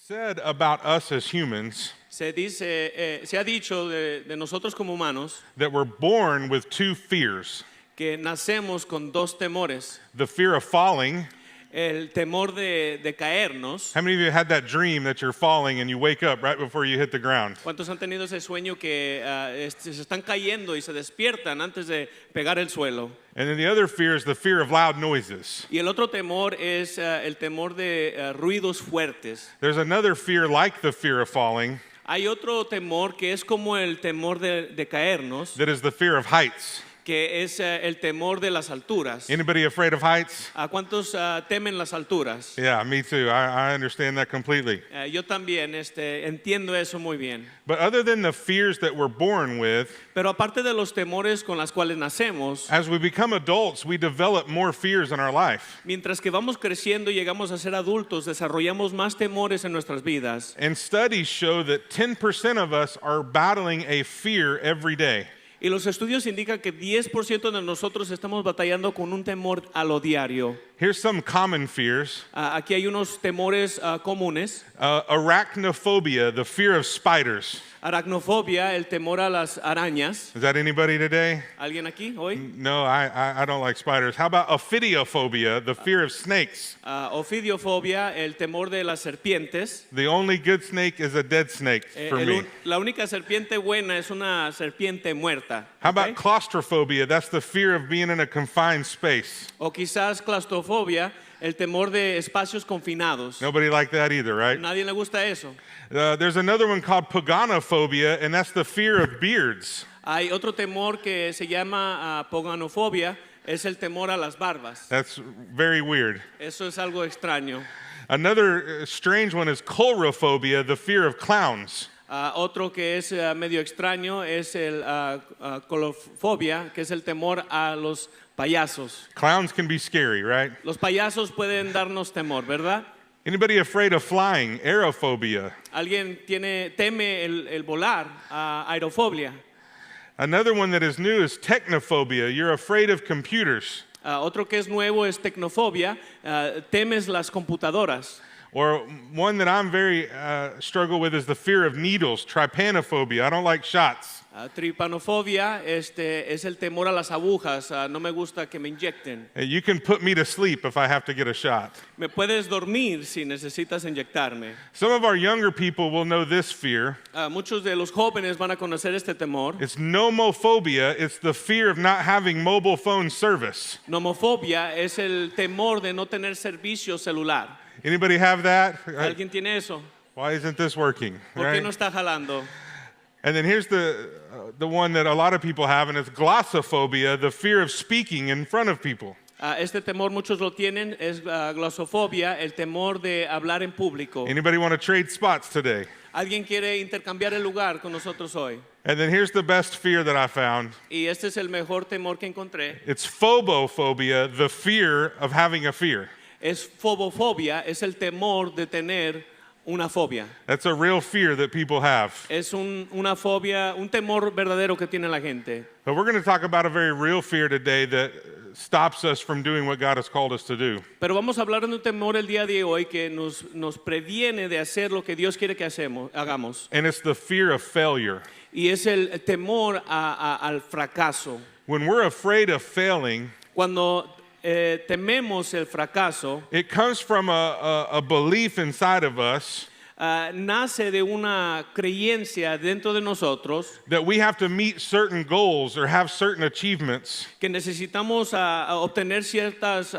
said about us as humans Se ha dicho de nosotros como humanos that we're born with two fears. que nacemos con dos temores. The fear of falling. El temor de caernos. How many of you had that dream that you're falling and you wake up right before you hit the ground? ¿Cuántos han tenido ese sueño que se están cayendo y se despiertan antes de pegar el suelo? And then the other fear is the fear of loud noises. Y el otro temor es el temor de ruidos fuertes. There's another fear like the fear of falling. Hay otro temor que es como el temor de caernos, That is the fear of heights. que es el temor de las alturas. Anybody afraid of heights? ¿A cuántos temen las alturas? Yeah, me too. I understand that completely. Yo también entiendo eso muy bien. But other than the fears that we're born with, Pero aparte de los temores con las cuales nacemos, as we become adults, we develop more fears in our life. mientras que vamos creciendo y llegamos a ser adultos, desarrollamos más temores en nuestras vidas. And studies show that 10% of us are battling a fear every day. Y los estudios indican que 10% de nosotros estamos batallando con un temor a lo diario. Here's some common fears. Aquí hay unos temores comunes. Arachnophobia, the fear of spiders. Aracnofobia, el temor a las arañas. Is that anybody today? ¿Alguien aquí hoy? No, I don't like spiders. How about ophidiophobia, the fear of snakes? Ofidiofobia, el temor de las serpientes. The only good snake is a dead snake for me. La única serpiente buena es una serpiente muerta. How ¿Ok? about claustrophobia? That's the fear of being in a confined space. O quizás claustrofobia, el temor de espacios confinados. Nobody like that either, right? Nadie le gusta eso. There's another one called paganophobia, and that's the fear of beards. Hay otro temor que se llama poganofobia, es el temor a las barbas. That's very weird. Eso es algo extraño. Another strange one is coulrophobia, the fear of clowns. Otro que es medio extraño es el colofobia, que es el temor a los payasos. Clowns can be scary, right? Los payasos pueden darnos temor, ¿verdad? Anybody afraid of flying? Aerophobia. ¿Alguien teme el volar? Aerofobia. Another one that is new is technophobia. You're afraid of computers. Otro que es nuevo es tecnofobia. Temes las computadoras. Or one that I'm very struggle with is the fear of needles, trypanophobia. I don't like shots. Tripanofobia es el temor a las agujas. No me gusta que me inyecten. You can put me to sleep if I have to get a shot. Me puedes dormir si necesitas inyectarme. Some of our younger people will know this fear. Muchos de los jóvenes van a conocer este temor. It's nomophobia. It's the fear of not having mobile phone service. Nomofobia es el temor de no tener servicio celular. Anybody have that? ¿Alguien tiene eso? Why isn't this working? ¿Por qué no está jalando? And then here's the one that a lot of people have, and it's glossophobia, the fear of speaking in front of people. Este temor muchos lo tienen, es glosofobia, el temor de hablar en público. Anybody want to trade spots today? ¿Alguien quiere intercambiar el lugar con nosotros hoy? And then here's the best fear that I found. Y este es el mejor temor que encontré. It's phobophobia, the fear of having a fear. Es fobofobia, es el temor de tener una fobia. That's a real fear that people have. Es una fobia, un temor verdadero que tiene la gente. But we're going to talk about a very real fear today that stops us from doing what God has called us to do. Pero vamos a hablar de un temor el día de hoy que nos previene de hacer lo que Dios quiere que hagamos. And it's the fear of failure. Y es el temor al fracaso. When we're afraid of failing, Cuando tememos el fracaso, it comes from a belief inside of us nace de una creencia dentro de nosotros that we have to meet certain goals or have certain achievements que necesitamos obtener ciertas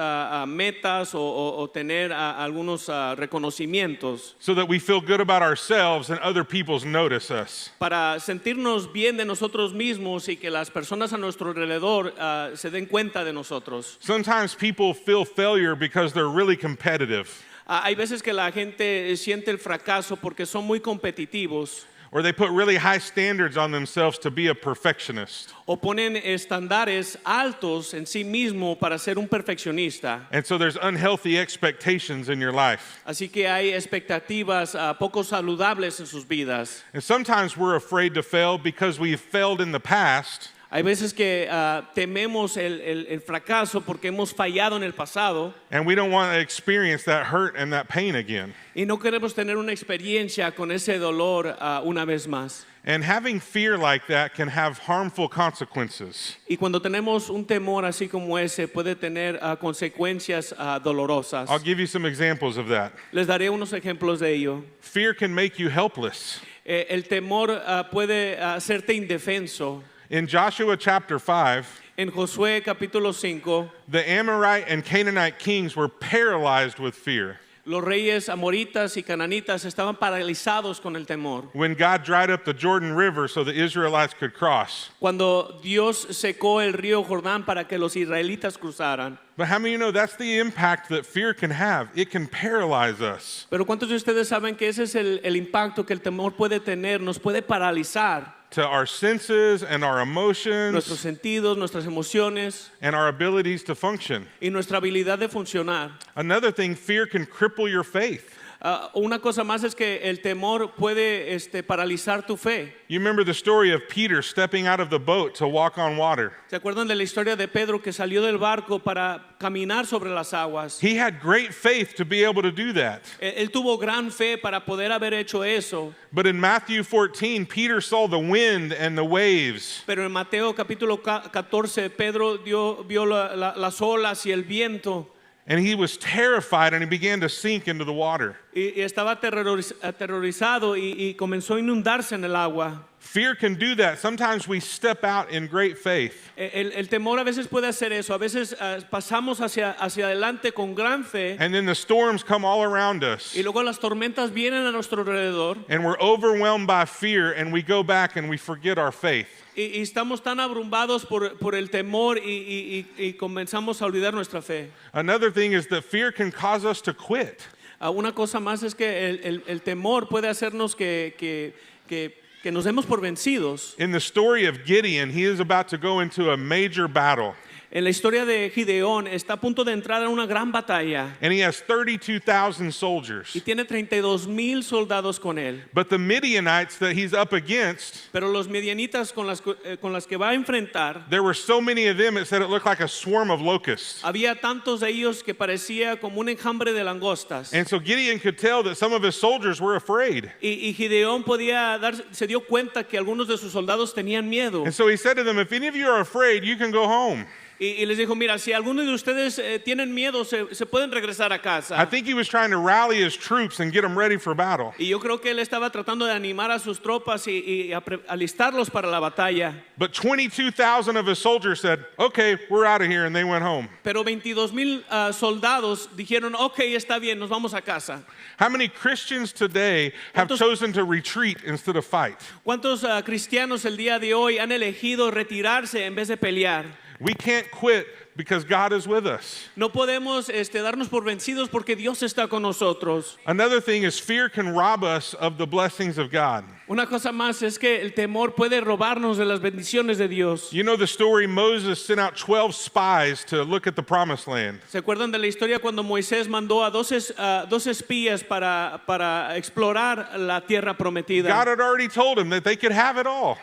metas o tener algunos reconocimientos so that we feel good about ourselves and other people's notice us. para sentirnos bien de nosotros mismos y que las personas a nuestro alrededor se den cuenta de nosotros. Sometimes people feel failure because they're really competitive. Hay veces que la gente siente el fracaso porque son muy competitivos Or they put really high standards on themselves to be a perfectionist. o ponen estándares altos en sí mismo para ser un perfeccionista. And so there's unhealthy expectations in your life. Así que hay expectativas poco saludables en sus vidas. And sometimes we're afraid to fail because we've failed in the past. Hay veces que tememos el fracaso porque hemos fallado en el pasado and we don't want to experience that hurt and that pain again. y no queremos tener una experiencia con ese dolor una vez más. And having fear like that can have harmful consequences. Y cuando tenemos un temor así como ese puede tener consecuencias dolorosas. I'll give you some examples of that. Les daré unos ejemplos de ello. Fear can make you helpless. El temor puede hacerte indefenso. In Joshua chapter 5, En Josué capítulo 5, the Amorite and Canaanite kings were paralyzed with fear los reyes amoritas y cananitas estaban paralizados con el temor. when God dried up the Jordan River so the Israelites could cross. Cuando Dios secó el río Jordán para que los israelitas cruzaran. But how many of you know that's the impact that fear can have? It can paralyze us. Pero ¿cuántos de ustedes saben que ese es el impacto que el temor puede tener? Nos puede paralizar To our senses and our emotions nuestros sentidos, nuestras emociones and our abilities to function. y nuestra habilidad de funcionar. Another thing, fear can cripple your faith. Una cosa más es que el temor puede paralizar tu fe. You remember the story of Peter stepping out of the boat to walk on water. ¿Se acuerdan de la historia de Pedro que salió del barco para caminar sobre las aguas? He had great faith to be able to do that. Él tuvo gran fe para poder haber hecho eso. But in Matthew 14, Peter saw the wind and the waves. Pero en Mateo capítulo 14, Pedro vio las olas y el viento. And he was terrified and he began to sink into the water. Y estaba aterrorizado y comenzó a inundarse en el agua. Fear can do that. Sometimes we step out in great faith. El temor a veces puede hacer eso. A veces pasamos hacia adelante con gran fe And then the storms come all around us. y luego las tormentas vienen a nuestro alrededor And we're overwhelmed by fear and we go back and we forget our faith. y estamos tan abrumbados por el temor y comenzamos a olvidar nuestra fe. Another thing is that fear can cause us to quit. Una cosa más es que el temor puede hacernos que nos demos por vencidos. In the story of Gideon, he is about to go into a major battle. En la historia de Gideón está a punto de entrar en una gran batalla And he has 32,000 soldiers. y tiene 32,000 soldados con él. But the Midianites that he's up against, Pero los midianitas con las que va a enfrentar, there were so many of them, it said it looked like a swarm of locusts. había tantos de ellos que parecía como un enjambre de langostas. And so Gideon could tell that some of his soldiers were afraid. Y Gideón se dio cuenta que algunos de sus soldados tenían miedo. And so he said to them, if any of you are afraid, you can go home. Y les dijo, mira, si algunos de ustedes tienen miedo, se pueden regresar a I casa. think he was trying to rally his troops and get them ready for battle. Y yo creo que él estaba tratando de animar a sus tropas y alistarlos para la batalla. But 22,000 of his soldiers said, okay, we're out of here, and they went home. Pero 22,000 soldados dijeron, ok, está bien, nos vamos a casa. How many Christians today have chosen to retreat instead of fight? ¿Cuántos cristianos el día de hoy han elegido retirarse en vez de pelear? We can't quit because God is with us. No podemos darnos por vencidos porque Dios está con nosotros. Another thing is fear can rob us of the blessings of God. Una cosa más es que el temor puede robarnos de las bendiciones de Dios. You know the story, Moses sent out 12 spies to look at the promised land. ¿Se acuerdan de la historia cuando Moisés mandó a 12 espías para explorar la tierra prometida? God had already told him that they could have it all.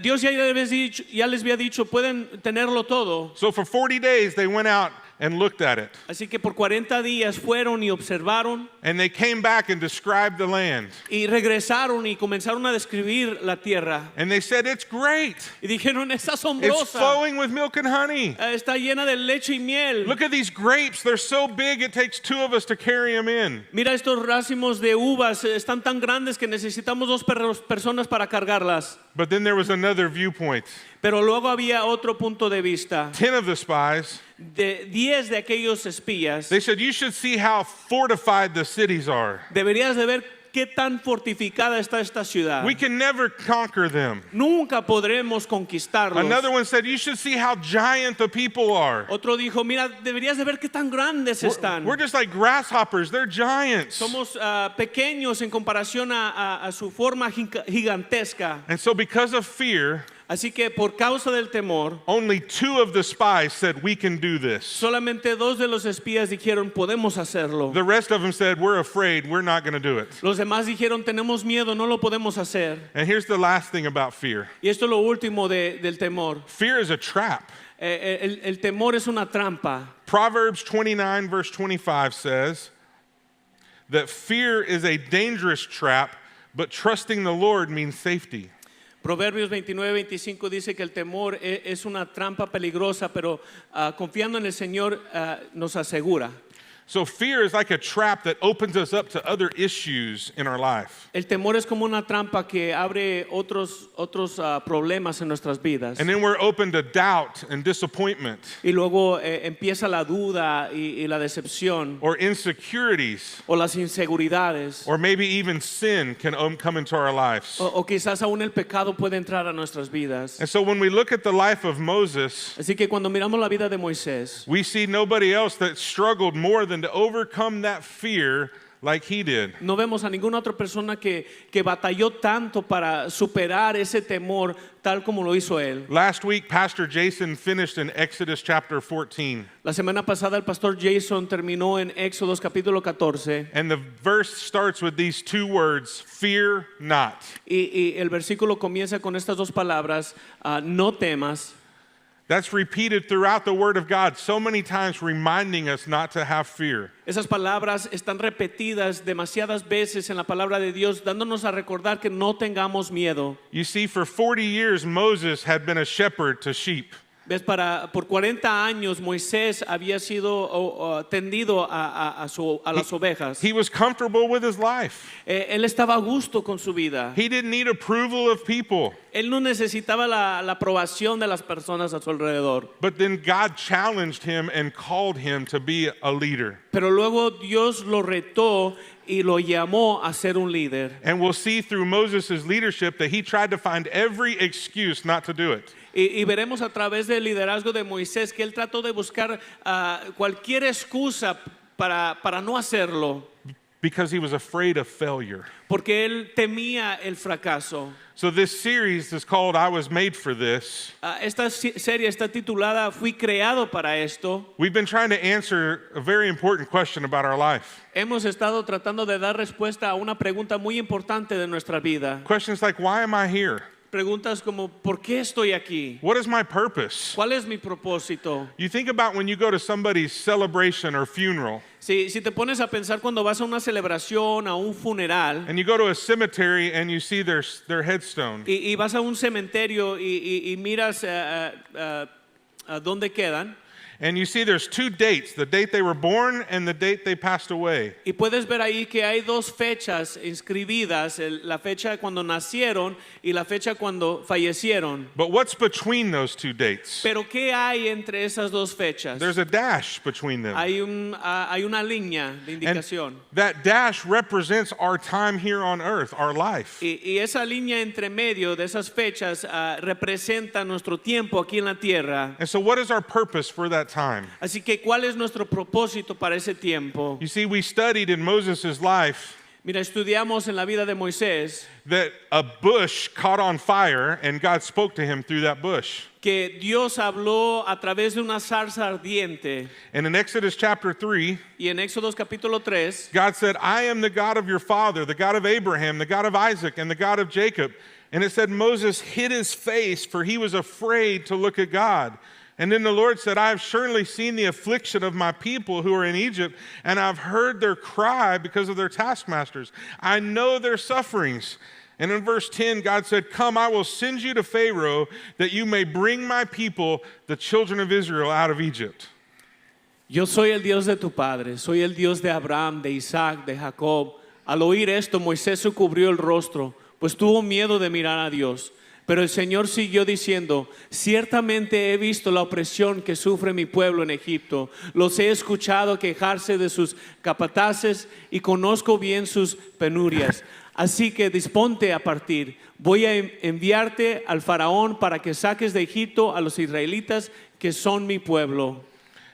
Dios ya les había dicho, pueden tenerlo todo. So for 40 days they went out and looked at it. Así que por 40 días fueron y observaron And they came back and described the land. y regresaron y comenzaron a describir la tierra. And they said, it's great. Y dijeron, es It's asombrosa, flowing with milk and honey. está llena de leche y miel. Look at these grapes. They're so big it takes two of us to carry them in. Mira estos racimos de uvas, están tan grandes que necesitamos 2 personas para cargarlas. But then there was another viewpoint. Pero luego había otro punto de vista. 10 of the spies, De 10 de aquellos espías, they said, you should see how fortified the cities are. deberías de ver qué tan fortificada está esta ciudad. We can never conquer them. Nunca podremos conquistarlos. Another one said, you should see how giant the people are. Otro dijo, mira, deberías de ver qué tan grandes están. We're just like grasshoppers. They're giants. Somos pequeños en comparación a su forma gigantesca. And so because of fear, Así que por causa del temor, only 2 of the spies said, we can do this. solamente 2 de los espías dijeron, podemos hacerlo. The rest of them said, we're afraid, we're not going to do it. Los demás dijeron, tenemos miedo, no lo podemos hacer. And here's the last thing about fear. Y esto es lo último del temor. Fear is a trap. El temor es una trampa. Proverbs 29 verse 25 says that fear is a dangerous trap, but trusting the Lord means safety. Proverbios 29-25 dice que el temor es una trampa peligrosa, pero confiando en el Señor nos asegura. So fear is like a trap that opens us up to other issues in our life. El temor es como una trampa que abre otros problemas en nuestras vidas. And then we're open to doubt and disappointment Y luego empieza la duda y la decepción or insecurities, o las inseguridades. or maybe even sin can come into our lives. O quizás aún el pecado puede entrar a nuestras vidas. And so when we look at the life of Moses, Así que cuando miramos la vida de Moisés, we see nobody else that struggled more than to overcome that fear like he did. no vemos a ninguna otra persona que batalló tanto para superar ese temor tal como lo hizo él. Last week, Pastor Jason finished in Exodus chapter 14. La semana pasada el pastor Jason terminó en Éxodos capítulo 14 And the verse starts with these 2 words, fear not. y el versículo comienza con estas 2 palabras, no temas. That's repeated throughout the Word of God so many times, reminding us not to have fear. Esas palabras están repetidas demasiadas veces en la palabra de Dios, dándonos a recordar que no tengamos miedo. You see, for 40 years, Moses had been a shepherd to sheep. ¿Ves? Por 40 años Moisés había sido tendido a las ovejas. He was comfortable with his life. Él estaba a gusto con su vida. He didn't need approval of people. Él no necesitaba la aprobación de las personas a su alrededor. But then God challenged him and called him to be a leader. Pero luego Dios lo retó y lo llamó a ser un líder. And we'll see through Moses' leadership that he tried to find every excuse not to do it. Y veremos a través del liderazgo de Moisés que él trató de buscar cualquier excusa para no hacerlo. Because he was afraid of failure. Porque él temía el fracaso. So this series is called I Was Made for This. Esta serie está titulada Fui creado para esto. We've been trying to answer a very important question about our life. Hemos estado tratando de dar respuesta a una pregunta muy importante de nuestra vida. Questions like, why am I here? Preguntas como, ¿por qué estoy aquí? What is my purpose? ¿Cuál es mi propósito? You think about when you go to somebody's celebration or funeral, Si te pones a pensar cuando vas a una celebración, a un funeral, and you go to a cemetery and you see their headstone. y vas a un cementerio y miras dónde quedan, And you see there's 2 dates, the date they were born and the date they passed away. y puedes ver ahí que hay 2 fechas inscribidas, la fecha cuando nacieron y la fecha cuando fallecieron. But what's between those 2 dates? Pero ¿qué hay entre esas 2 fechas? There's a dash between them. Hay una línea de And indicación. that dash represents our time here on earth, our life. Y esa línea entre medio de esas fechas representa nuestro tiempo aquí en la tierra. And so what is our purpose for that time? Así que, ¿cuál es nuestro propósito para ese tiempo? You see, we studied in Moses' life Mira, estudiamos en la vida de Moisés that a bush caught on fire and God spoke to him through that bush. que Dios habló a través de una zarza ardiente. And in Exodus chapter 3, Y en Éxodos capítulo 3, God said, I am the God of your father, the God of Abraham, the God of Isaac, and the God of Jacob. And it said Moses hid his face, for he was afraid to look at God. And then the Lord said, I have surely seen the affliction of my people who are in Egypt, and I've heard their cry because of their taskmasters. I know their sufferings. And in verse 10, God said, come, I will send you to Pharaoh, that you may bring my people, the children of Israel, out of Egypt. yo soy el Dios de tu padre, soy el Dios de Abraham, de Isaac, de Jacob. Al oír esto, Moisés se cubrió el rostro, pues tuvo miedo de mirar a Dios. Pero el Señor siguió diciendo, ciertamente he visto la opresión que sufre mi pueblo en Egipto. Los he escuchado quejarse de sus capataces y conozco bien sus penurias. Así que disponte a partir. Voy a enviarte al faraón para que saques de Egipto a los israelitas que son mi pueblo.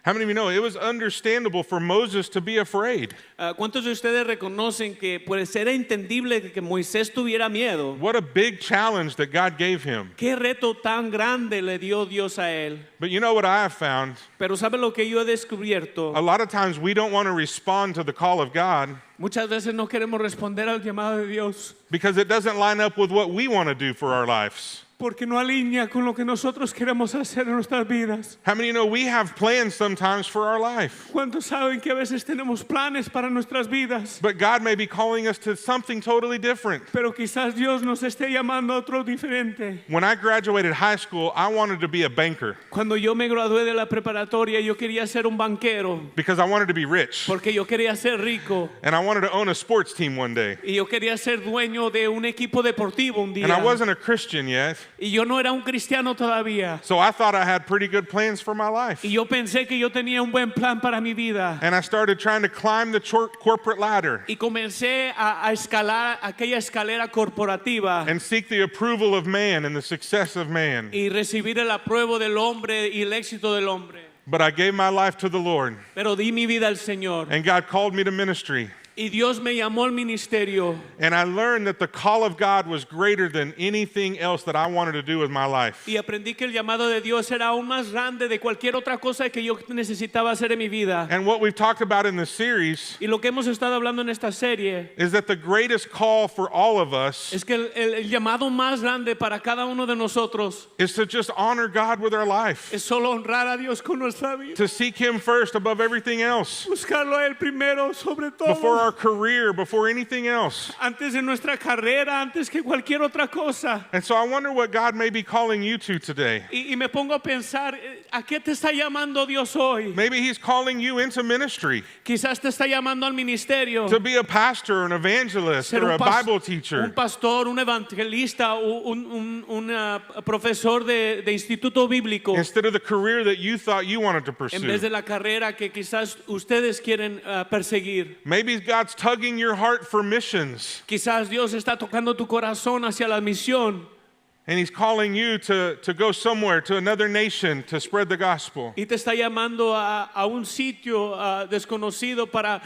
How many of you know it was understandable for Moses to be afraid? ¿Cuántos de ustedes reconocen que pues era entendible que Moisés tuviera miedo? What a big challenge that God gave him. ¿Qué reto tan grande le dio Dios a él? But you know what I have found? Pero ¿sabe lo que yo he descubierto? A lot of times we don't want to respond to the call of God Muchas veces no queremos responder al llamado de Dios because it doesn't line up with what we want to do for our lives. porque no alinea con lo que nosotros queremos hacer en nuestras vidas. How many of you know we have plans sometimes for our life? ¿Cuántos saben que a veces tenemos planes para nuestras vidas? But God may be calling us to something totally different. Pero quizás Dios nos esté llamando a otro diferente. When I graduated high school, I wanted to be a banker Cuando yo me gradué de la preparatoria, yo quería ser un banquero because I wanted to be rich porque yo quería ser rico and I wanted to own a sports team one day. y yo quería ser dueño de un equipo deportivo un día. And I wasn't a Christian yet, Y yo no era un cristiano todavía. so I thought I had pretty good plans for my life. Y yo pensé que yo tenía un buen plan para mi vida. And I started trying to climb the corporate ladder Y comencé a escalar aquella escalera corporativa and seek the approval of man and the success of man. y recibir el apruebo del hombre y el éxito del hombre. But I gave my life to the Lord, Pero di mi vida al Señor. and God called me to ministry. Y Dios me llamó al ministerio. And I learned that the call of God was greater than anything else that I wanted to do with my life. Y aprendí que el llamado de Dios era aún más grande de cualquier otra cosa que yo necesitaba hacer en mi vida. And what we've talked about in this series Y lo que hemos estado hablando en esta serie is that the greatest call for all of us es que el llamado más grande para cada uno de nosotros is to just honor God with our life, es solo honrar a Dios con nuestra vida. to seek Him first above everything else, Buscarlo a Él primero sobre before todo. our career, before anything else. Antes de nuestra carrera, antes que cualquier otra cosa. And so I wonder what God may be calling you to today. Y me pongo a pensar, ¿a qué te está llamando Dios hoy? Maybe He's calling you into ministry, Quizás te está llamando al ministerio. to be a pastor, an evangelist, Ser or un a Bible teacher. un pastor, un evangelista, profesor de instituto bíblico, Instead of the career that you thought you wanted to en vez pursue. de la carrera que quizás ustedes quieren perseguir. Maybe God's tugging your heart for missions, Quizás Dios está tocando tu corazón hacia la misión and He's calling you to go somewhere, to another nation, to spread the gospel. y te está llamando a un sitio desconocido para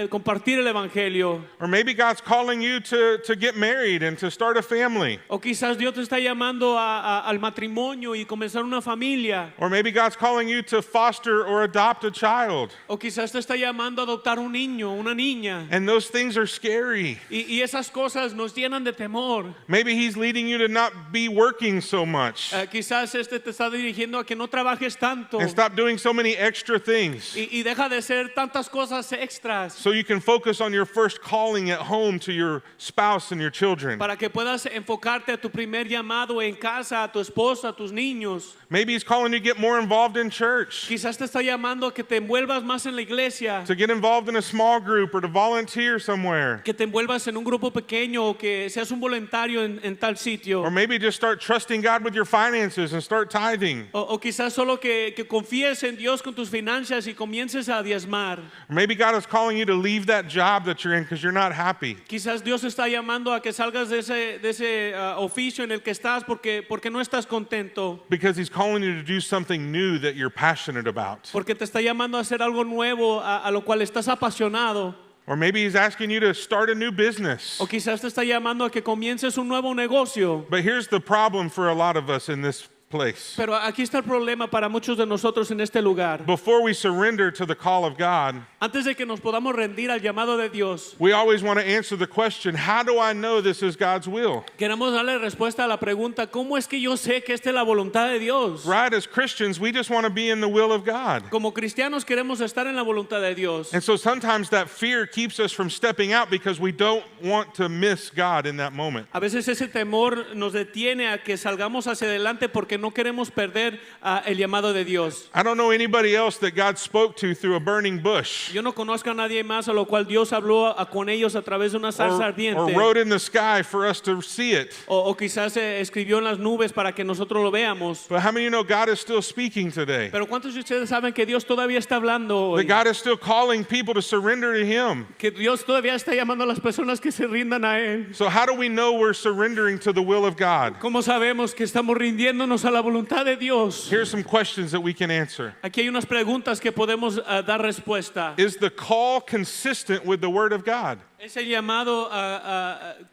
compartir el evangelio. Or maybe God's calling you to get married and to start a family. O quizás Dios te está llamando al matrimonio y comenzar una familia. Or maybe God's calling you to foster or adopt a child. O quizás te está llamando a adoptar un niño, una niña. And those things are scary. Y esas cosas nos llenan de temor. Maybe He's leading you to not be working so much Quizás te está dirigiendo a que no trabajes tanto and stop doing so many extra things y deja de hacer tantas cosas extras so you can focus on your first calling at home to your spouse and your children. para que puedas enfocarte a tu primer llamado en casa, a tu esposa, a tus niños. Maybe He's calling you to get more involved in church, Quizás te está llamando a que te envuelvas más en la iglesia, to get involved in a small group or to volunteer somewhere. que te envuelvas en un grupo pequeño o que seas un voluntario en tal sitio. Or maybe just start trusting God with your finances and start tithing. O quizás solo que confíes en Dios con tus finanzas y comiences a diezmar. Or maybe God is calling you to leave that job that you're in because you're not happy. Quizás Dios está llamando a que salgas de ese oficio en el que estás porque no estás contento. Because He's calling you to do something new that you're passionate about. Porque te está llamando a hacer algo nuevo a lo cual estás apasionado. Or maybe He's asking you to start a new business. O quizás te está llamando a que comiences un nuevo negocio. But here's the problem for a lot of us in this place. Pero aquí está el problema para muchos de nosotros en este lugar. Before we surrender to the call of God, Antes de que nos podamos rendir al llamado de Dios, we always want to answer the question, how do I know this is God's will? queremos darle respuesta a la pregunta, ¿cómo es que yo sé que esta es la voluntad de Dios? Right? As Christians, we just want to be in the will of God. Como cristianos queremos estar en la voluntad de Dios. And so sometimes that fear keeps us from stepping out because we don't want to miss God in that moment. A veces ese temor nos detiene a que salgamos hacia adelante porque no queremos perder el llamado de Dios. I don't know anybody else that God spoke to through a burning bush Yo no conozco a nadie más a lo cual Dios habló con ellos a través de una zarza or ardiente. wrote in the sky for us to see it. O quizás escribió en las nubes para que nosotros lo veamos. But how many of you know God is still speaking today? Pero ¿cuántos de ustedes saben que Dios todavía está hablando hoy? That God is still calling people to surrender to Him. Que Dios todavía está llamando a las personas que se rindan a Él. So how do we know we're surrendering to the will of God? ¿Cómo sabemos que estamos rindiéndonos a la voluntad de Dios. Here's some questions that we can answer. Aquí hay unas preguntas que podemos dar respuesta. Is the call consistent with the Word of God? Es el llamado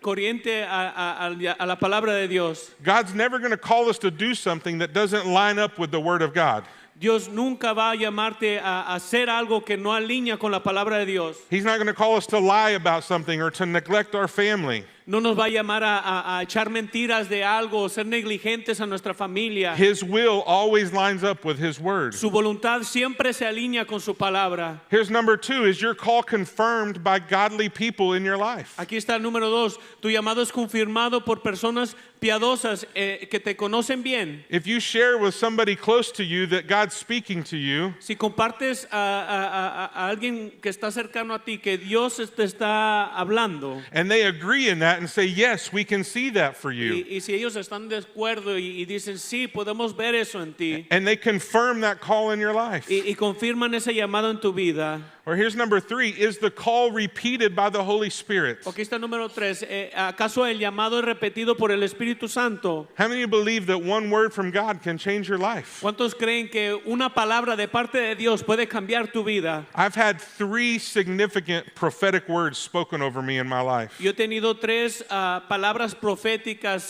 corriente a la palabra de Dios. God's never going to call us to do something that doesn't line up with the Word of God. Dios nunca va a llamarte a hacer algo que no alinea con la palabra de Dios. He's not going to call us to lie about something or to neglect our family. No nos va a llamar a echar mentiras de algo o ser negligentes a nuestra familia. His will always lines up with His Word. Su voluntad siempre se alinea con su palabra. Here's number 2. Is your call confirmed by godly people in your life? Aquí está el número 2. Tu llamado es confirmado por personas piadosas que te conocen bien. If you share with somebody close to you that God's speaking to you, Si compartes a alguien que está cercano a ti que Dios te está hablando, and they agree in that and say, yes, we can see that for you, y si ellos están de acuerdo y dicen sí, podemos ver eso en ti, and they confirm that call in your life. y confirman ese llamado en tu vida. Or here's number 3. Is the call repeated by the Holy Spirit? Aquí está el número 3. ¿Acaso el llamado es repetido por el Espíritu Santo? How many believe that one word from God can change your life? ¿Cuántos creen que una palabra de parte de Dios puede cambiar tu vida? I've had 3 significant prophetic words spoken over me in my life. Yo he tenido 3 palabras proféticas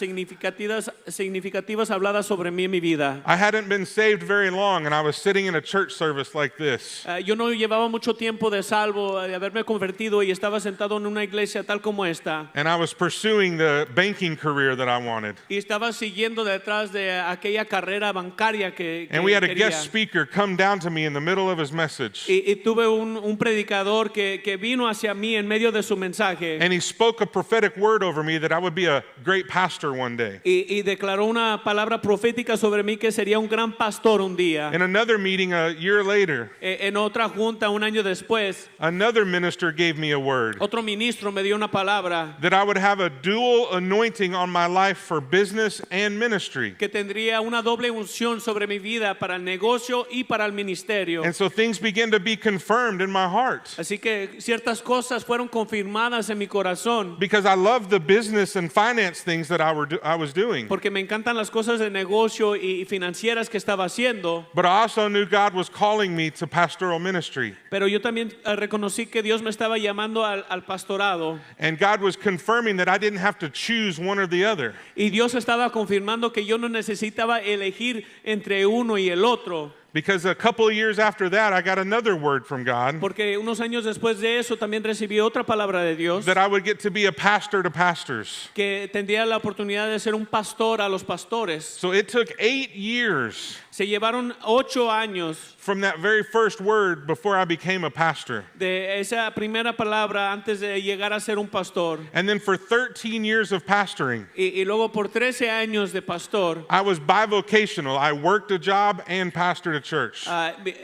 significativas habladas sobre mí en mi vida. I hadn't been saved very long, and I was sitting in a church service like this. Yo no llevaba mucho tiempo de salvo, de haberme convertido, y estaba sentado en una iglesia tal como esta. And I was pursuing the banking career that I wanted. Y estaba siguiendo detrás de aquella carrera bancaria que And we had a quería. guest speaker come down to me in the middle of his message. Y tuve un predicador que vino hacia mí en medio de su mensaje. And he spoke a prophetic word over me that I would be a great pastor one day. Y declaró una palabra profética sobre mí que sería un gran pastor un día. In another meeting a year later, En otra junta un año después, another minister gave me a word otro ministro me dio una palabra that I would have a dual anointing on my life for business and ministry. que tendría una doble unción sobre mi vida para el negocio y para el ministerio. And so things began to be confirmed in my heart Así que ciertas cosas fueron confirmadas en mi corazón because I love the business and finance things that I was doing. porque me encantan las cosas de negocio y financieras que estaba haciendo. But I also knew God was calling me to pastoral ministry. Pero yo también reconocí que Dios me estaba llamando al pastorado. And God was confirming that I didn't have to choose one or the other. Y Dios estaba confirmando que yo no necesitaba elegir entre uno y el otro. Because a couple of years after that, I got another word from God Porque unos años después de eso también recibí otra palabra de Dios that I would get to be a pastor to pastors. que tendría la oportunidad de ser un pastor a los pastores. So it took 8 years Se llevaron 8 años from that very first word before I became a pastor. de esa primera palabra antes de llegar a ser un pastor. And then for 13 years of pastoring, Y luego por 13 años de pastor, I was bivocational. I worked a job and pastored a church.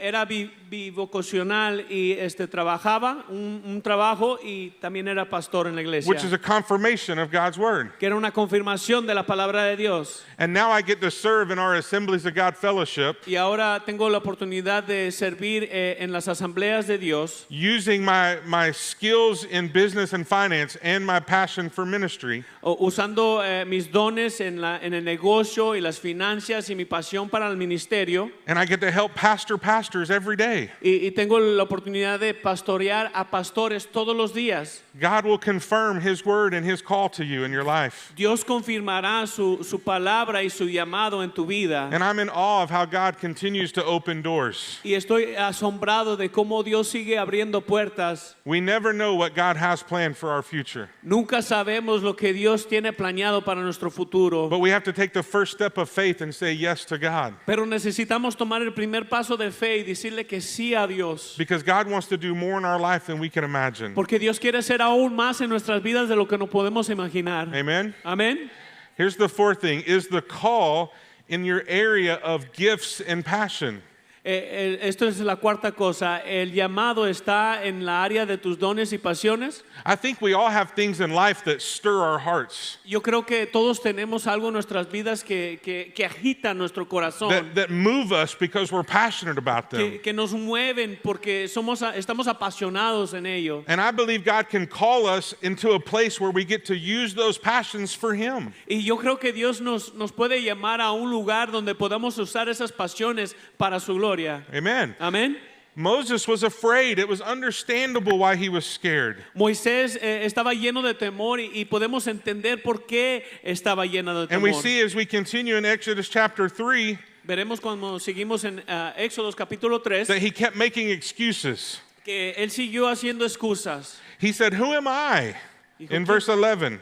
era bivocacional y trabajaba un trabajo y también era pastor en la iglesia. Which is a confirmation of God's word. Que era una confirmación de la palabra de Dios. And now I get to serve in our Assemblies of God fellowship Y ahora tengo la oportunidad de servir en las asambleas de Dios, using my skills in business and finance and my passion for ministry. Usando mis dones en el negocio y las finanzas y mi pasión para el ministerio. And I get to help pastor pastors every day. Y tengo la oportunidad de pastorear a pastores todos los días. God will confirm His word and His call to you in your life. Dios confirmará su palabra y su llamado en tu vida. And I'm in awe of how God continues to open doors. Y estoy asombrado de cómo Dios sigue abriendo puertas. We never know what God has planned for our future. Nunca sabemos lo que Dios tiene planeado para nuestro futuro. But we have to take the first step of faith and say yes to God. Pero necesitamos tomar el primer paso de fe y decirle que sí a Dios. Because God wants to do more in our life than we can imagine. Porque Dios quiere hacer aún más en nuestras vidas de lo que no podemos imaginar. Amen? Amén. Here's the fourth thing. Is the call in your area of gifts and passion. esto es la cuarta cosa, el llamado está en la área de tus dones y pasiones. I think we all have things in life that stir our hearts, Yo creo que todos tenemos algo en nuestras vidas que agita nuestro corazón, that move us because we're passionate about them. que nos mueven porque estamos apasionados en ello. And I believe God can call us into a place where we get to use those passions for Him. Y yo creo que Dios nos puede llamar a un lugar donde podamos usar esas pasiones para su gloria. Amen. Amén. Moses was afraid. It was understandable why he was scared. Moisés estaba lleno de temor y podemos entender por qué estaba lleno de And we temor. see as we continue in Exodus chapter 3 Veremos cuando seguimos en Éxodos capítulo 3 that he kept making excuses. que él siguió haciendo excusas. He said, "Who am I?" In verse 11,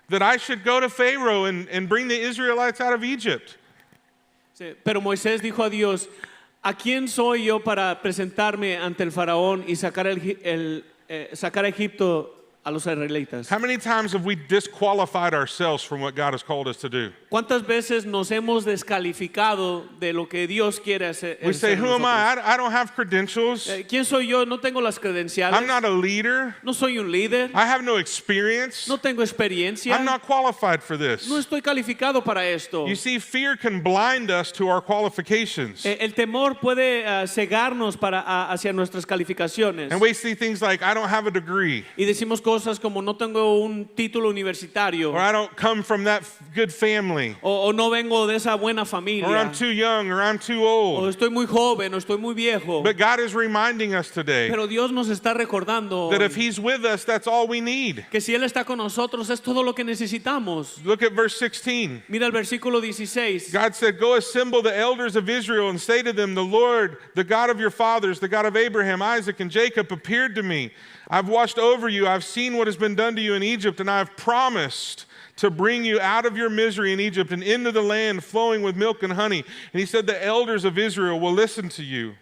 that I should go to Pharaoh and bring the Israelites out of Egypt. Sí, pero Moisés dijo a Dios, ¿a quién soy yo para presentarme ante el faraón y sacar a Egipto a los israelitas? How many times have we disqualified ourselves from what God has called us to do? ¿Cuántas veces nos hemos descalificado de lo que Dios quiere hacer? We say, "Who am I? I don't have credentials. ¿Quién soy yo? No tengo las credenciales. I'm not a leader. No soy un líder. I have no experience. No tengo experiencia. I'm not qualified for this." No estoy calificado para esto. You see, fear can blind us to our qualifications. El temor puede cegarnos hacia nuestras calificaciones. And we see things like, "I don't have a degree," Y decimos cosas como no tengo un título universitario. or "I don't come from that good family," O no vengo de esa buena or familia. "I'm too young," or "I'm too O old. estoy muy joven, o estoy muy viejo. But God is reminding us today Pero Dios nos está recordando that if He's with us, that's all we need. que si Él está con nosotros es todo lo que necesitamos. Look at verse 16. Mira el versículo 16. God said, "Go assemble the elders of Israel and say to them, the Lord, the God of your fathers, the God of Abraham, Isaac, and Jacob, appeared to me. I've watched over you. I've seen what has been done to you in Egypt, and I've promised to bring you out of your misery in Egypt and into the land flowing with milk and honey." And He said, the elders of Israel will listen to you.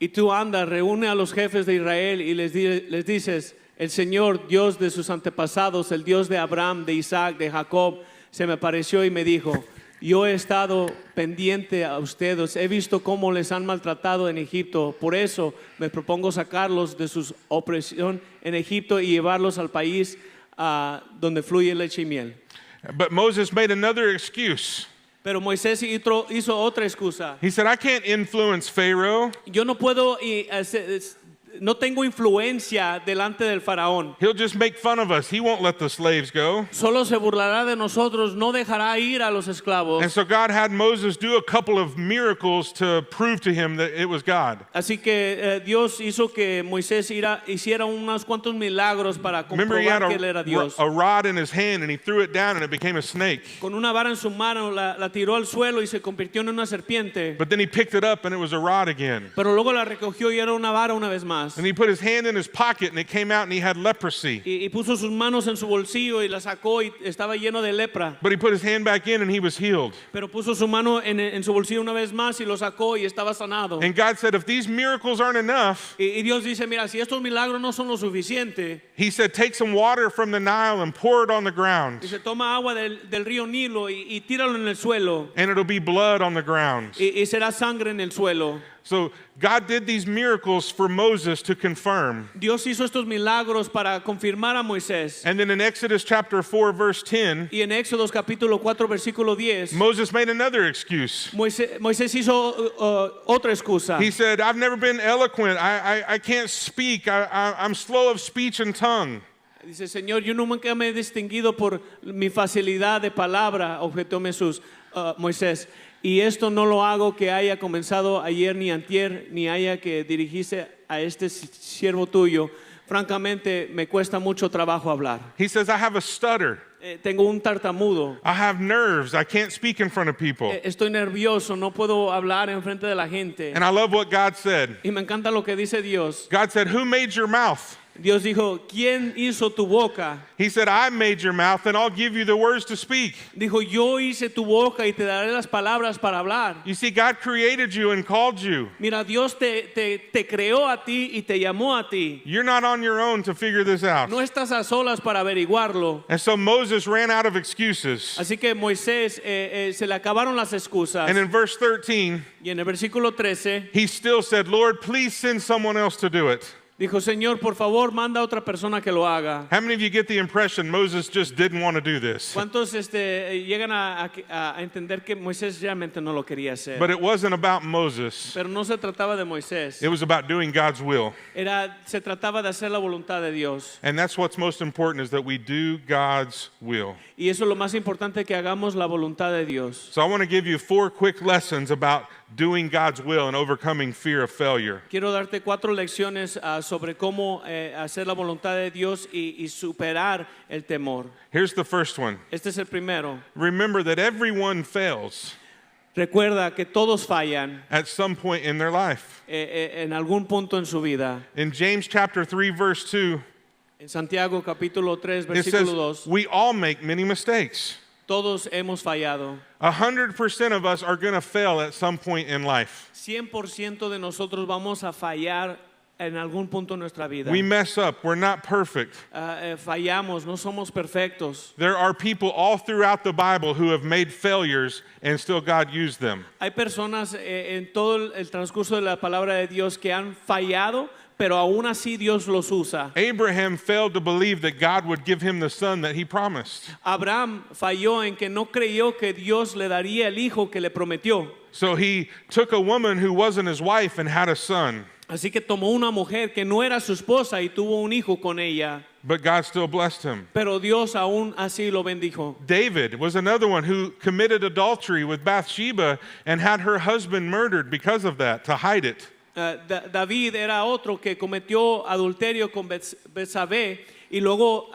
Y tú anda, reúne a los jefes de Israel y les dices, el Señor, Dios de sus antepasados, el Dios de Abraham, de Isaac, de Jacob, se me apareció y me dijo, yo he estado pendiente a ustedes, he visto cómo les han maltratado en Egipto, por eso me propongo sacarlos de su opresión en Egipto y llevarlos al país donde fluye leche y miel. But Moses made another excuse. Pero Moisés hizo otra excusa. He said, "I can't influence Pharaoh. Yo no puedo, no tengo influencia delante del faraón. He'll just make fun of us. He won't let the slaves go." Solo se burlará de nosotros, no dejará ir a los esclavos. And so God had Moses do a couple of miracles to prove to him that it was God. Así que Dios hizo que Moisés hiciera unos cuantos milagros para Remember, he had comprobar que él era Dios. a rod in his hand and he threw it down and it became a snake. Con una vara en su mano la tiró al suelo y se convirtió en una serpiente. But then he picked it up and it was a rod again. Pero luego la recogió y era una vara una vez más. And he put his hand in his pocket and it came out and he had leprosy. Y puso sus manos en su bolsillo y la sacó y estaba lleno de lepra. But he put his hand back in and he was healed. Pero puso su mano en su bolsillo una vez más y lo sacó y estaba sanado. And God said, if these miracles aren't enough, Y Dios dice, mira, si estos milagros no son lo suficiente, He said, take some water from the Nile and pour it on the ground, dice, toma agua del río Nilo y tíralo en el suelo and it'll be blood on the ground. y será sangre en el suelo. So God did these miracles for Moses to confirm. Dios hizo estos milagros para confirmar a Moisés. And then in Exodus chapter 4 verse 10, Y en Éxodos capítulo 4 versículo 10, Moses made another excuse. Moisés hizo otra excusa. He said, I've never been eloquent. I can't speak. I'm slow of speech and tongue. Dice, Señor, yo nunca me he distinguido por mi facilidad de palabra, objetó Moisés. Y esto no lo hago que haya comenzado ayer ni antier, ni haya que dirigirse a este siervo tuyo. Francamente, me cuesta mucho trabajo hablar. He says, I have a stutter. Tengo un tartamudo. I have nerves. I can't speak in front of people. Estoy nervioso, no puedo hablar en frente de la gente. And I love what God said. Y me encanta lo que dice Dios. God said, who made your mouth? Dios dijo, ¿quién hizo tu boca? He said, I made your mouth and I'll give you the words to speak. Dijo, yo hice tu boca y te daré las palabras para hablar. You see, God created you and called you. Mira, Dios te creó a ti y te llamó a ti. You're not on your own to figure this out. No estás a solas para averiguarlo. And so Moses ran out of excuses. Así que Moisés se le acabaron las excusas. And in verse 13, Y en el versículo 13 he still said, Lord, please send someone else to do it. dijo, Señor, por favor, manda a otra persona que lo haga. How many of you get the impression Moses just didn't want to do this? ¿Cuántos llegan a entender que Moisés realmente no lo quería hacer? But it wasn't about Moses. Pero no se trataba de Moisés. It was about doing God's will. Se trataba de hacer la voluntad de Dios. And that's what's most important, is that we do God's will. Y eso es lo más importante, que hagamos la voluntad de Dios. So I want to give you 4 quick lessons about doing God's will and overcoming fear of failure. Quiero darte 4 lecciones sobre cómo hacer la voluntad de Dios y superar el temor. Here's the first one. Este es el primero. Remember that everyone fails Recuerda que todos fallan at some point in their life. en algún punto en su vida. In James chapter 3 verse 2, En Santiago capítulo 3 it says, versículo 2, we all make many mistakes. todos hemos fallado. 100% of us are going to fail at some point in life. 100% de nosotros vamos a fallar en algún punto en nuestra vida. We mess up. We're not perfect. Fallamos, no somos perfectos. There are people all throughout the Bible who have made failures and still God used them. Hay personas en todo el transcurso de la palabra de Dios que han fallado, pero aún así Dios los usa. Abraham failed to believe that God would give him the son that he promised. Abraham falló en que no creyó que Dios le daría el hijo que le prometió. So he took a woman who wasn't his wife and had a son. Así que tomó una mujer que no era su esposa y tuvo un hijo con ella. But God still blessed him. Pero Dios aún así lo bendijo. David was another one who committed adultery with Bathsheba and had her husband murdered because of that, to hide it. David era otro que cometió adulterio con Betsabé y luego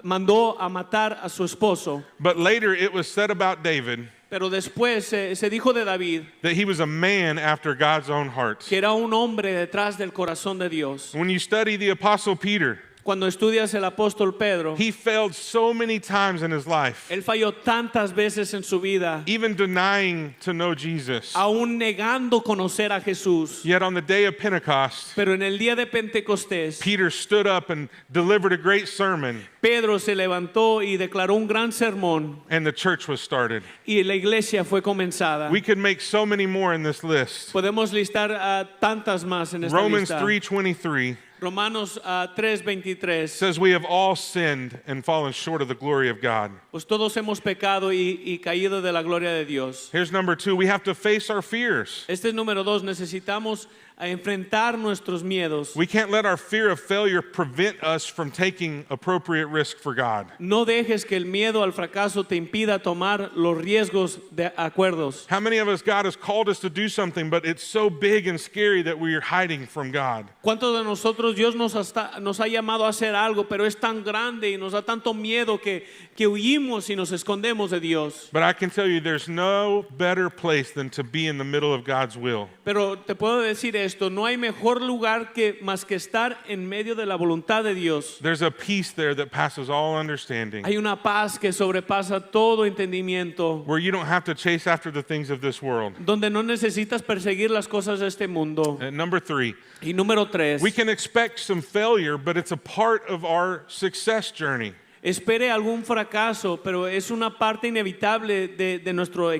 mandó a matar a su esposo. But later it was said about David Pero después se dijo de David that he was a man after God's own heart. que era un hombre detrás del corazón de Dios. When you study the Apostle Peter, Cuando estudias el apóstol Pedro, he failed so many times in his life, él falló tantas veces en su vida, even denying to know Jesus. aún negando conocer a Jesús. Yet on the day of Pentecost, Pero en el día de Pentecostés, Peter stood up and delivered a great sermon, Pedro se levantó y declaró un gran sermón and the church was started. y la iglesia fue comenzada. We could make so many more in this list. Podemos listar tantas más en esta Romans lista. 3:23 Romanos 3:23. says we have all sinned and fallen short of the glory of God. Pues todos hemos pecado y caído de la gloria de Dios. Here's number 2, we have to face our fears. Este es número 2. Necesitamos enfrentar nuestros miedos. We can't let our fear of failure prevent us from taking appropriate risk for God. No dejes que el miedo al fracaso te impida tomar los riesgos de acuerdos. How many of us, God has called us to do something, but it's so big and scary that we are hiding from God? ¿Cuántos de nosotros Dios nos ha llamado a hacer algo, pero es tan grande y nos da tanto miedo que huimos y nos escondemos de Dios? But I can tell you there's no better place than to be in the middle of God's will. Pero te puedo decir esto, no hay mejor lugar más que estar en medio de la voluntad de Dios. There's a peace there that passes all understanding, Hay una paz que sobrepasa todo entendimiento, where you don't have to chase after the things of this world. donde no necesitas perseguir las cosas de este mundo. And number 3, Y número 3, we can expect some failure, but it's a part of our success journey. espere algún fracaso, pero es una parte inevitable de nuestro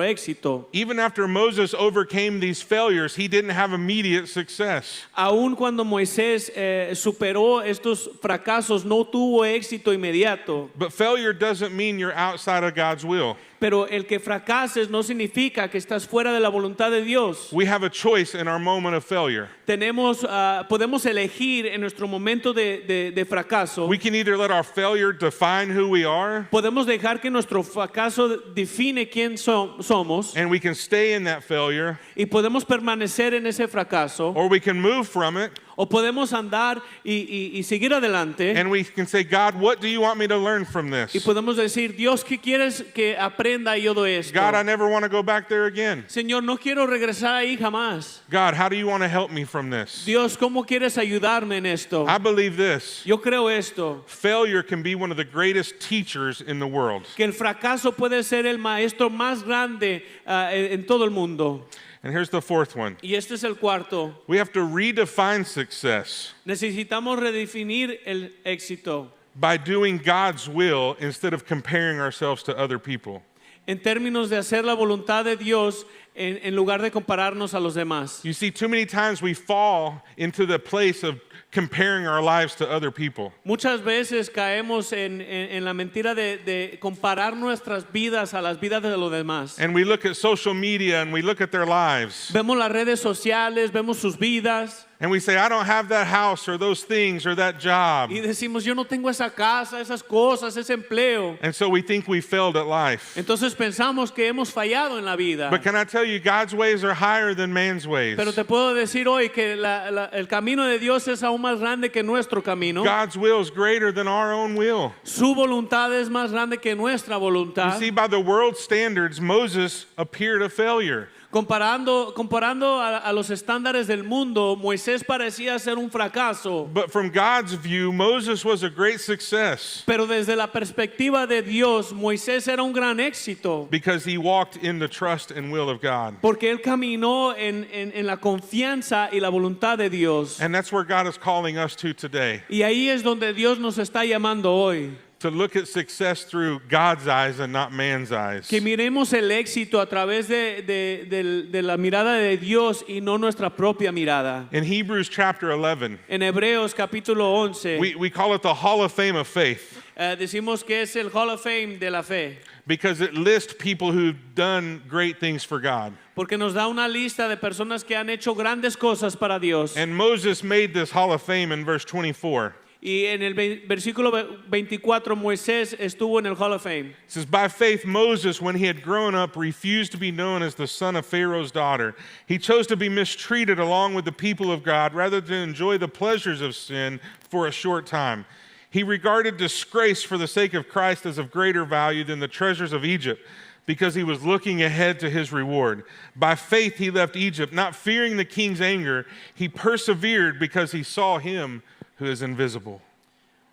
éxito. Even after Moses overcame these failures, he didn't have immediate success. Aun cuando Moisés superó estos fracasos, no tuvo éxito inmediato. But failure doesn't mean you're outside of God's will. Pero el que fracases no significa que estás fuera de la voluntad de Dios. We have a choice in our moment of failure. Podemos elegir en nuestro momento de fracaso. We can either let our failure define who we are, Podemos dejar que nuestro fracaso define quién somos and we can stay in that failure, y podemos permanecer en ese fracaso, or we can move from it o podemos andar y seguir adelante. and we can say, God, what do you want me to learn from Y this? podemos decir, Dios, ¿qué quieres que aprenda yo de esto? God, I never want to go back there again. Señor, no quiero regresar ahí jamás. God, how do you want to help me from this? Dios, ¿cómo quieres ayudarme en esto? I believe this. Yo creo esto, Failure can be one of the greatest teachers in the world. que el fracaso puede ser el maestro más grande en todo el mundo. And here's the fourth one. Y este es el cuarto. We have to redefine success Necesitamos redefinir el éxito by doing God's will instead of comparing ourselves to other people. en términos de hacer la voluntad de Dios en lugar de compararnos a los demás. You see, too many times we fall into the place of comparing our lives to other people. Muchas veces caemos en la mentira de comparar nuestras vidas a las vidas de los demás. And we look at social media and we look at their lives. Vemos las redes sociales, vemos sus vidas And we say, I don't have that house or those things or that job. y decimos, yo no tengo esa casa, esas cosas, ese empleo. And so we think we failed at life. Entonces pensamos que hemos fallado en la vida. But can I tell you, God's ways are higher than man's ways. Pero te puedo decir hoy que el camino de Dios es aún más grande que nuestro camino. God's will is greater than our own will. Su voluntad es más grande que nuestra You voluntad. see, by the world's standards, Moses appeared a failure. Comparando a los estándares del mundo, Moisés parecía ser un fracaso. But from God's view, Moses was a great success Pero desde la perspectiva de Dios, Moisés era un gran éxito. because he walked in the trust and will of God. Porque él caminó en la confianza y la voluntad de Dios. And that's where God is calling us to today, Y ahí es donde Dios nos está llamando hoy. to look at success through God's eyes and not man's eyes. Que miremos el éxito a través de la mirada de Dios y no nuestra propia mirada. In Hebrews chapter 11, En Hebreos capítulo 11, we call it the Hall of Fame of Faith decimos que es el Hall of Fame de la fe. because it lists people who've done great things for God. Porque nos da una lista de personas que han hecho grandes cosas para Dios. And Moses made this Hall of Fame in verse 24. Y en el versículo 24, Moisés estuvo en el Hall of Fame. It says, by faith, Moses, when he had grown up, refused to be known as the son of Pharaoh's daughter. He chose to be mistreated along with the people of God rather than enjoy the pleasures of sin for a short time. He regarded disgrace for the sake of Christ as of greater value than the treasures of Egypt, because he was looking ahead to his reward. By faith, he left Egypt, not fearing the king's anger. He persevered because he saw him who is invisible.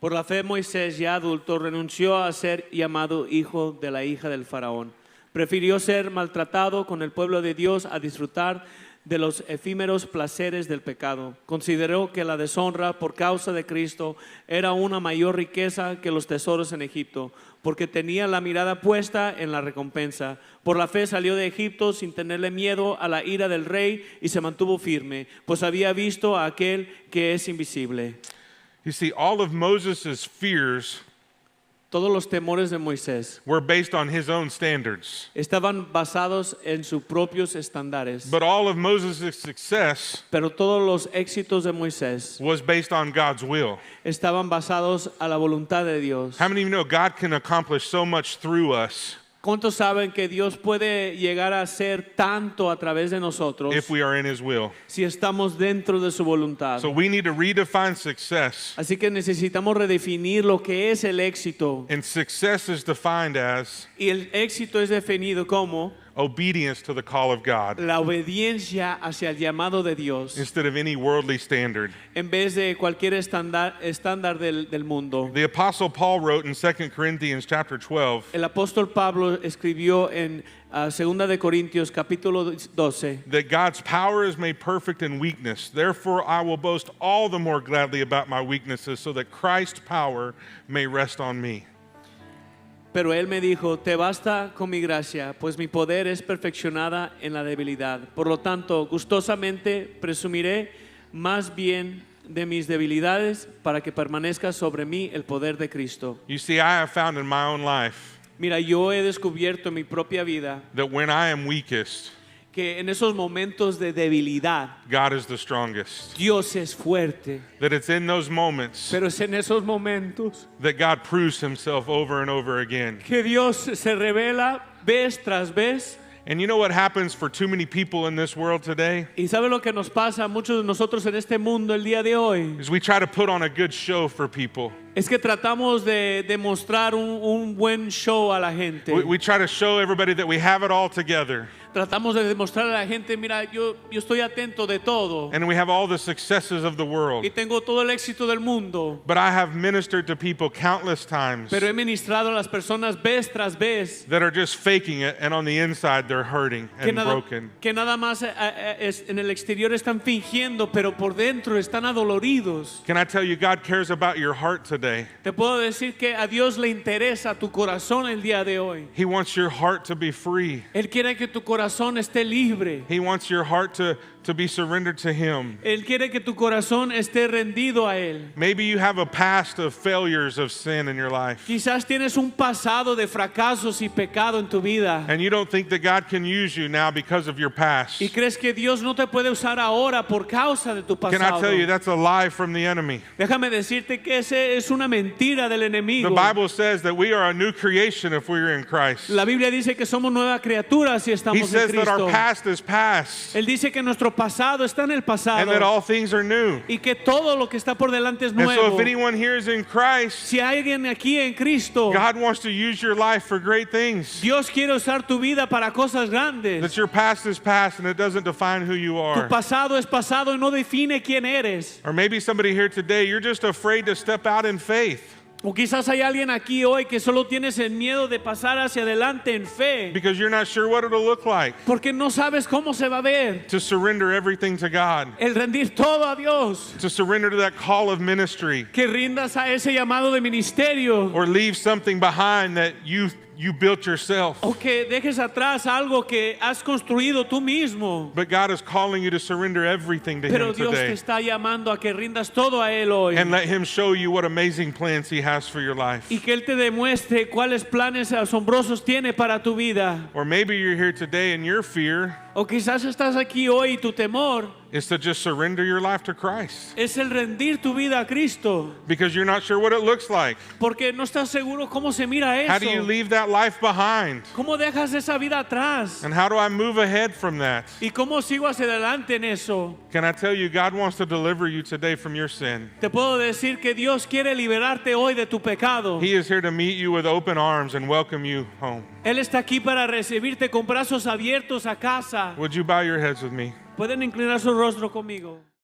Por la fe, Moisés, ya adulto, renunció a ser llamado hijo de la hija del faraón. Prefirió ser maltratado con el pueblo de Dios a disfrutar de los efímeros placeres del pecado. Consideró que la deshonra por causa de Cristo era una mayor riqueza que los tesoros en Egipto, porque tenía la mirada puesta en la recompensa. Por la fe salió de Egipto sin tenerle miedo a la ira del rey y se mantuvo firme, pues había visto a aquel que es invisible. You see, all of Moses' fears Todos los temores de Moisés were based on his own standards. estaban basados en sus propios estándares, But all of Moses' success pero todos los éxitos de Moisés was based on God's will. estaban basados a la voluntad de Dios. How many of you know God can accomplish so much through us ¿Cuántos saben que Dios puede llegar a hacer tanto a través de nosotros if we are in his will? si estamos dentro de su voluntad? So we need to redefine success. Así que necesitamos redefinir lo que es el éxito. And success is defined as Y el éxito es definido como obedience to the call of God la obediencia hacia el llamado de Dios instead of any worldly standard. en vez de cualquier estándar del mundo. The apostle Paul wrote in 2 Corinthians chapter 12 El apóstol Pablo escribió en 2 de Corintios capítulo 12 that God's power is made perfect in weakness. Therefore I will boast all the more gladly about my weaknesses so that Christ's power may rest on me. Pero él me dijo, te basta con mi gracia, pues mi poder es perfeccionada en la debilidad. Por lo tanto, gustosamente presumiré más bien de mis debilidades para que permanezca sobre mí el poder de Cristo. You see, I have found in my own life Mira, yo he descubierto en mi propia vida that when I am weakest, que en esos momentos de debilidad, God is the strongest. Dios es fuerte. That it's in those moments Pero es en esos momentos that God proves himself over and over again. que Dios se revela vez tras vez And you know what happens for too many people in this world today? ¿Y sabe lo que nos pasa a muchos de nosotros en este mundo el día de hoy? Is we try to put on a good show for people. Es que tratamos de demostrar un buen show a la gente. We try to show everybody that we have it all together. Tratamos de demostrar a la gente, mira, yo estoy atento de todo And we have all the successes of the world. y tengo todo el éxito del mundo. But I have ministered to people countless times Pero he ministrado a las personas vez tras vez that are just faking it, and on the inside they're hurting and broken. que nada más en el exterior están fingiendo, pero por dentro están adoloridos. Can I tell you, God cares about your heart today. Te puedo decir que a Dios le interesa tu corazón el día de hoy. He wants your heart to be free. Él quiere que tu corazón esté libre. He wants your heart to be surrendered to Him. Él quiere que tu corazón esté rendido a Él. Maybe you have a past of failures of sin in your life, Quizás tienes un pasado de fracasos y pecado en tu vida. and you don't think that God can use you now because of your past. Y crees que Dios no te puede usar ahora por causa de tu Can I pasado. tell you, that's a lie from the enemy. Déjame decirte que ese es una mentira del The enemigo. Bible says that we are a new creation if we are in Christ. La Biblia dice que somos nuevas criaturas si He estamos en says that our Cristo. past is past, Él dice que nuestro pasado está en el and pasado that all things are new. y que todo lo que está por delante es And so nuevo. if anyone here is in Christ, Si hay alguien aquí en Cristo, God wants to use your life for great things. Dios quiere usar tu vida para cosas grandes. That your past is past and it doesn't define who you Tu are. pasado es pasado y no define quién eres. Or maybe somebody here today, you're just afraid to step out in faith O quizás hay alguien aquí hoy que solo tienes el miedo de pasar hacia adelante en fe, because you're not sure what it'll look like porque no sabes cómo se va a ver. to surrender everything to God, El rendir todo a Dios, to surrender to that call of ministry, que rindas a ese llamado de ministerio, or leave something behind that you built yourself. o que dejes atrás algo que has construido tú mismo. But God is calling you to surrender everything to Pero Him Dios te today está llamando a que rindas todo a Él hoy and let Him show you what amazing plans He has for your life. y que Él te demuestre cuáles planes asombrosos tiene para tu vida. Or maybe you're here today and your fear O quizás estás aquí hoy y tu temor is to just surrender your life to Christ es el rendir tu vida a Cristo, because you're not sure what it looks like. porque no estás seguro cómo se mira How do you eso. leave that life behind? ¿Cómo dejas esa vida atrás? And how do I move ahead from that? ¿Y cómo sigo hacia adelante en eso? Can I tell you, God wants to deliver you today from your sin. Te puedo decir que Dios quiere liberarte hoy de tu pecado. He is here to meet you with open arms and welcome you home. Él está aquí para recibirte con brazos abiertos a casa. Would you bow your heads with me? Pueden inclinar su rostro conmigo.